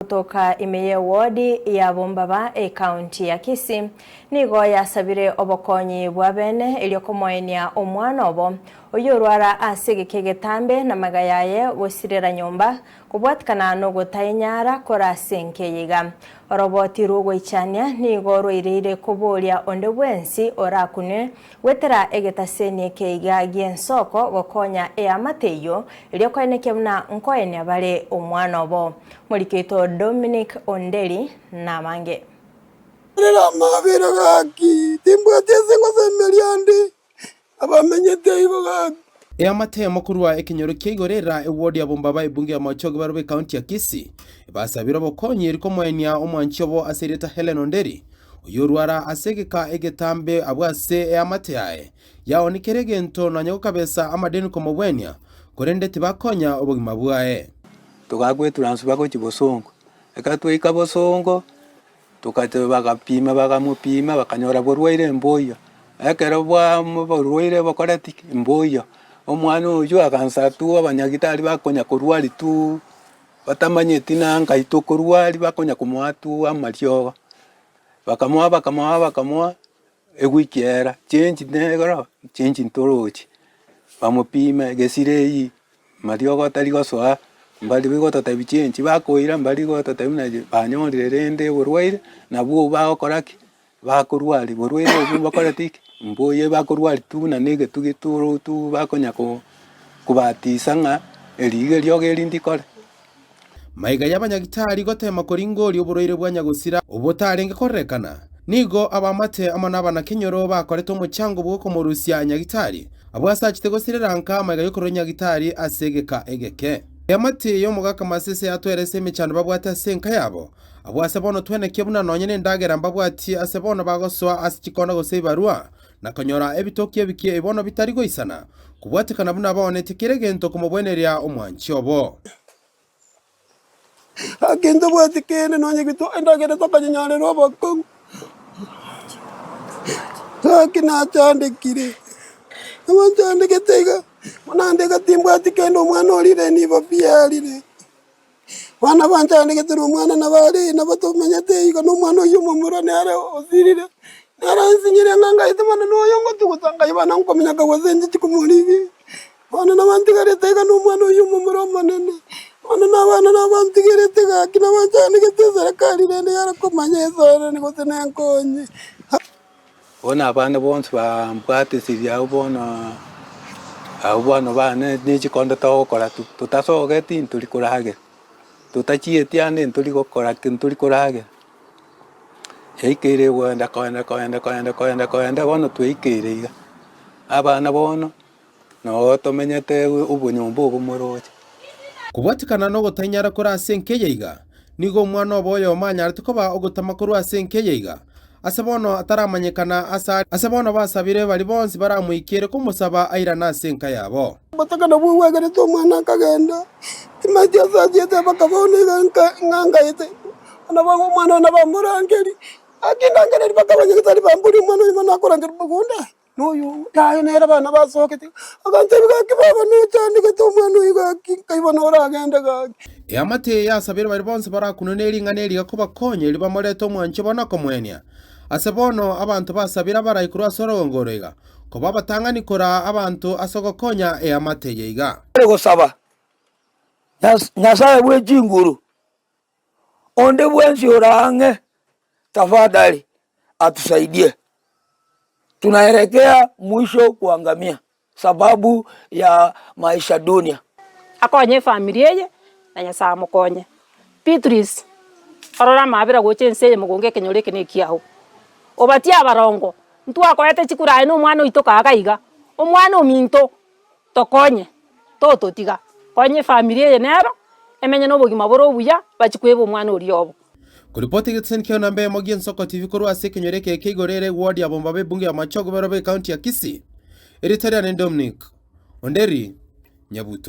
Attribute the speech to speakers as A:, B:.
A: Kutoka imeye wodi ya Bombaba county ya Kisii nigo yasabire Obokonyi bwabene iliokomoenia omwana obo oyorwara ase getambe na magayaye gosirera nyumba kubwatikana no gutainyara kora senkeyiga oroboti rugo ichania nigo roireire kuburia onde bwensi orakune wetera egetasenie keiga giensoko gokonya eamateyo iliokoeneke muna nkoenia bare omwana obo Moriketo Dominic Ondeli na mange.
B: Rela mabiro gaki timbwate sengo semeliande abamenyete ibo gaki
C: Eamate makuru wa Ekerero Ki'Obokonyi wodi ya Bombaba ibunge ya Machogo barobe county ya Kisii basabira Obokonyi erikomoenia omwanchi obo asereta Helen Onderi oyorwara asegeka egetambe abwase eamate yae yaonekere gento na nyokabesa amadeni komobwenia korende tibakonya obogima bwae
B: tukagwe transfer ko Chibosongo ekatwika Bosongo tukate bagapima bagamupima bakanyora borwaire mboya ekero bwa borwaire bakorati mboya omwana uyu akansa tu abanyagitari bakonya kurwari tu batamanyeti nanga itokurwari bakonya kumwatu amaryo bakamwa ewikiera change negoro change ntorochi bamupima gesirei maryo gotari gosoa mbali bigoto tabichenchi bakoira mbali goto tabina banyorire rende borwaire nabwo bakoraki bakorwari borwaire obu bakoratiki mboye bakorwari tu na nege tugituro tu bakonya kubatisanga erige ryoge rindikore
C: maiga y'abanyagitari gotema koringori oborwaire bwanyagusira obotarenge korekana nigo abamate amanabana Kenyoro bakoreto muchango bwo komorusia nyagitari abwasachite gosireranka maiga yokoronya gitari asegeka egeke Eamate yo mugaka masese atwerese mechano babwata senka yabo abwasebono tweneke buna nonyene ndagera mbabwati asebono bagoswa asikikona goseibarua nakanyora ebitoki ebikie ebono bitari goisana kubwatikana buna babonete kiregento komobweneria omwanchi obo
B: agenda bwatikene nonye gito ndagera tokanyanyare robako akina chandekire amantandeketega Manandega timbwati kendo mwana olire ni bapialire. Wana banchane ketero mwana nabali nabatomenyete iko no mwana yumo murane ara osirire. Nara nsinyire nganga itemana no yongo tukutanga ibana nkomenya kawazenje tikumurivi. Wana nabantigare tega no mwana yumo muroma nene. Wana nabana nabantigare tega kina banchane ketezera kali rende yara komanyeza ni gotene nkonye. Ona abana bonse ba mpate siria ubona Abwana bane nichikondo tokora tutasogeti nturi kurage tutachieti ane nturi gukora nturi kurage Ekerero kwenda bono tweikere abana bono no tomenyete ubunyumbu obumoroje
C: kubwatikana no gotanyara kora senkeyeiga nigo mwana oboyo manyara tukoba ogutamakuru asenkeyeiga asebono ataramanyekana asebono basabire bali bonsi baramuikire kumusaba aira na senka yabo
B: batakana buwagere to mwana kagenda timaje sajete bakabone nganga ite anaba mwana na bamurangeri akinda ngere bakabanye kitari bamburi mwana nakorangeri bugunda noyo tayo nera bana basokete akante bikakibaba no cyandike to mwana yiga kayibona oragenda gage
C: Eamate yasabire bali bonsi barakunoneri nganeri gakobakonye libamoreto mwanchi bona komwenia asebono abantu basabira barayikuru asorongorega koba batanganikora abantu asogokonya eamate yeiga
D: gosaba nyasaye bwe jinguru onde bwensi orange tafadhali atusaidie tunaelekea mwisho kuangamia sababu ya maisha dunia
E: akonye familia ye na nyasaye mukonye Beatrice arora mabira gochense mugonge Kenyoro kene kiaho obatia barongo ntwakoete chikurae no mwana itokaga iga omwana ominto tokonye totiga konye familia ye nero emenye no bogima boro buya bachikwebo mwana oriobo
C: kuripoti gitsenkeo nambe mogien soko TV kuru ase Kenyoro Ki'Obokonyi wodi ya Bombaba ibunge ya Machogo barobe county ya Kisii Ekerero Dominic Ondeli Nyabuto.